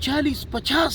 40-50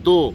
2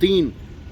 3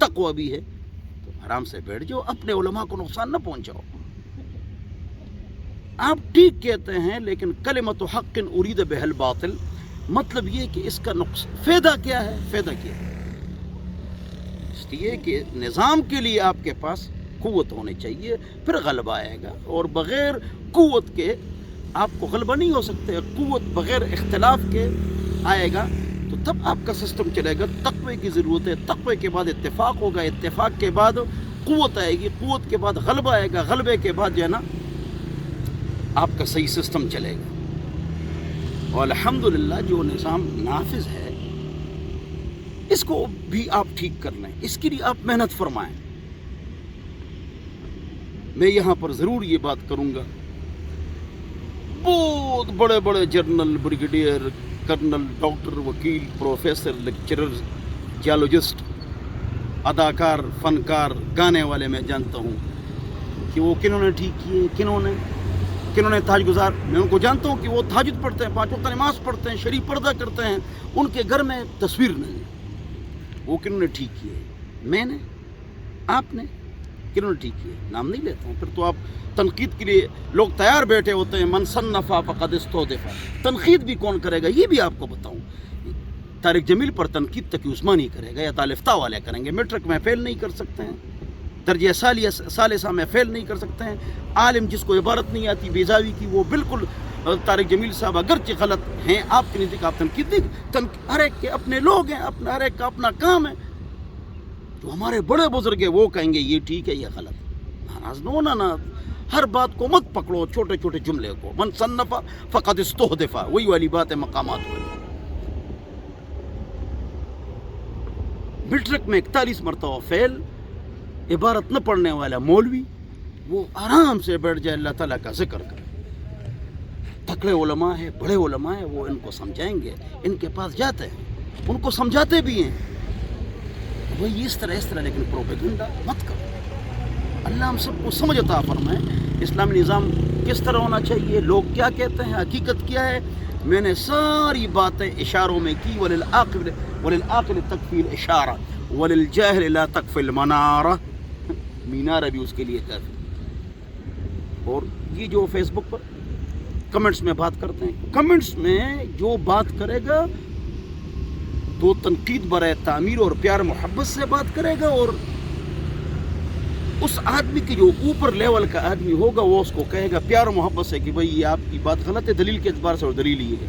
تقوی بھی ہے، تو آرام سے بیٹھ جاؤ، اپنے علماء کو نقصان نہ پہنچاؤ۔ آپ ٹھیک کہتے ہیں لیکن کلمۃ حق ارید بہ الباطل، مطلب یہ کہ اس کا فائدہ کیا ہے؟ فائدہ کیا ہے؟ اس لیے کہ نظام کے لیے آپ کے پاس قوت ہونی چاہیے، پھر غلبہ آئے گا، اور بغیر قوت کے آپ کو غلبہ نہیں ہو سکتے۔ قوت بغیر اختلاف کے آئے گا تو تب آپ کا سسٹم چلے گا۔ تقوی کی ضرورت ہے، تقوی کے بعد اتفاق ہوگا، اتفاق کے بعد قوت آئے گی، قوت کے بعد غلبہ آئے گا، غلبے کے بعد جو ہے نا آپ کا صحیح سسٹم چلے گا۔ اور الحمدللہ جو نظام نافذ ہے اس کو بھی آپ ٹھیک کر لیں، اس کے لیے آپ محنت فرمائیں۔ میں یہاں پر ضرور یہ بات کروں گا، بہت بڑے بڑے جنرل، بریگیڈیئر، کرنل، ڈاکٹر، وکیل، پروفیسر، لیکچرر، جیولوجسٹ، اداکار، فنکار، گانے والے میں جانتا ہوں کہ وہ کنہوں نے ٹھیک کیے، کنہوں نے تاج گزار، میں ان کو جانتا ہوں کہ وہ تہجد پڑھتے ہیں، 5 وقت نماز پڑھتے ہیں، شریف پردہ کرتے ہیں، ان کے گھر میں تصویر نہیں ہے، وہ کنہوں نے ٹھیک کیے؟ میں نے، آپ نے، کنہوں نے ٹھیک کیے؟ نام نہیں لیتا ہوں۔ پھر تو آپ تنقید کے لیے لوگ تیار بیٹھے ہوتے ہیں، من صنف فقد استهدف، تنقید بھی کون کرے گا یہ بھی آپ کو بتاؤں۔ طارق جمیل پر تنقید تقی عثمانی کرے گا یا طالفتہ والے کریں گے، میٹرک میں فیل نہیں کر سکتے ہیں، درجہ ثالثہ میں فیل نہیں کر سکتے ہیں۔ عالم جس کو عبارت نہیں آتی بیضاوی کی، وہ بالکل طارق جمیل صاحب اگرچہ غلط ہیں آپ کے نزدیک، آپ تنقید نہیں، ہر ایک کے اپنے لوگ ہیں، ہر ایک کا اپنا کام ہے۔ تو ہمارے بڑے بزرگ ہیں، وہ کہیں گے یہ ٹھیک ہے، یہ غلط ہے۔ ناراض نہ ہونا، نہ ہر بات کو مت پکڑو، چھوٹے چھوٹے جملے کو، من صنف فقد استهدف، وہی والی بات ہے مقامات والی۔ میٹرک میں 41 مرتبہ فیل، عبارت نہ پڑھنے والا مولوی، وہ آرام سے بیٹھ جائے، اللہ تعالیٰ کا ذکر کرے۔ تکڑے علماء ہیں، بڑے علماء ہیں، وہ ان کو سمجھائیں گے، ان کے پاس جاتے ہیں، ان کو سمجھاتے بھی ہیں، وہی اس طرح، لیکن پروپیگنڈا مت کرو۔ اللہ ہم سب کو سمجھ عطا فرمائے، اسلامی نظام کس طرح ہونا چاہیے، لوگ کیا کہتے ہیں، حقیقت کیا ہے۔ میں نے ساری باتیں اشاروں میں کی، وللعاقل تکفی الاشارہ وللجاہل لا تکفی المنارہ، مینارہ بھی اس کے لیے کافی۔ اور یہ جو فیس بک پر کمنٹس میں بات کرتے ہیں، کمنٹس میں جو بات کرے گا تو تنقید برائے تعمیر اور پیار محبت سے بات کرے گا، اور اس آدمی کی جو اوپر لیول کا آدمی ہوگا وہ اس کو کہے گا پیار و محبت سے کہ بھئی یہ آپ کی بات غلط ہے دلیل کے اعتبار سے، اور دلیل یہ ہے۔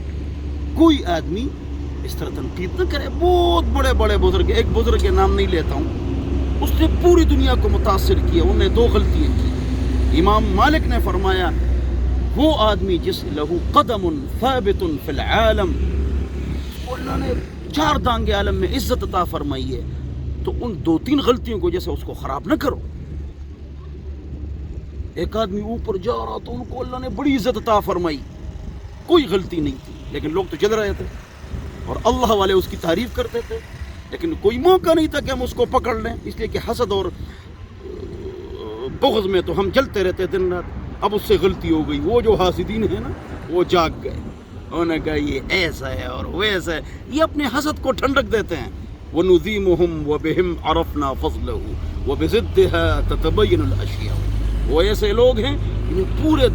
کوئی آدمی اس طرح تنقید نہ کرے۔ بہت بڑے بڑے بزرگ، ایک بزرگ کے نام نہیں لیتا ہوں، اس نے پوری دنیا کو متاثر کیا، انہوں نے 2 غلطیاں کی۔ امام مالک نے فرمایا وہ آدمی جس لہو قدم ثابت فی العالم، اللہ نے 4 دانگے عالم میں عزت عطا فرمائی ہے، تو ان 2-3 غلطیوں کو جیسے اس کو خراب نہ کرو۔ ایک آدمی اوپر جا رہا تو ان کو اللہ نے بڑی عزت عطا فرمائی، کوئی غلطی نہیں تھی، لیکن لوگ تو چل رہے تھے اور اللہ والے اس کی تعریف کرتے تھے، لیکن کوئی موقع نہیں تھا کہ ہم اس کو پکڑ لیں، اس لیے کہ حسد اور بغض میں تو ہم جلتے رہتے دن رات۔ اب اس سے غلطی ہو گئی، وہ جو حاسدین ہیں نا وہ جاگ گئے، انہوں نے کہا یہ ایسا ہے اور ویسا ہے، یہ اپنے حسد کو ٹھنڈک دیتے ہیں۔ وَنُذِيمُهُمْ وَبِهِمْ عَرَفْنَا فَضْلَهُ وَبِضِدِّهَا تَتَبَيَّنُ الْأَشْيَاءُ۔ وہ ایسے لوگ ہیں جنہیں پورے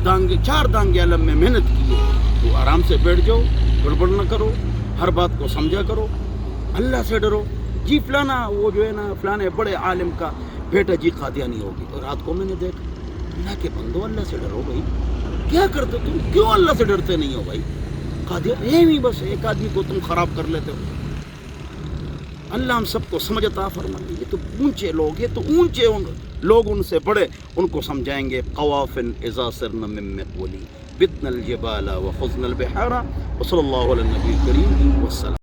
4 دانگے عالم میں محنت کی ہے۔ تو آرام سے بیٹھ جاؤ، گڑبڑ نہ کرو، ہر بات کو سمجھا کرو، اللہ سے ڈرو۔ جی فلانا وہ جو ہے نا فلانے بڑے عالم کا بیٹا جی قادیانی ہوگی، اور رات کو میں نے دیکھا، اللہ کے بندو اللہ سے ڈرو بھائی، کیا کرتے تم، کیوں اللہ سے ڈرتے نہیں ہو بھائی؟ قادیانی نہیں، بس ایک آدمی کو تم خراب کر لیتے ہو۔ اللہ ہم سب کو سمجھ عطا فرمائے۔ یہ تو اونچے لوگ ہیں، تو اونچے لوگ ان سے بڑے ان کو سمجھائیں گے۔ قوافن اذا سرن من مقولی بدن الجبال وخزن البحار، وصلی اللہ علی النبی الکریم والسلام۔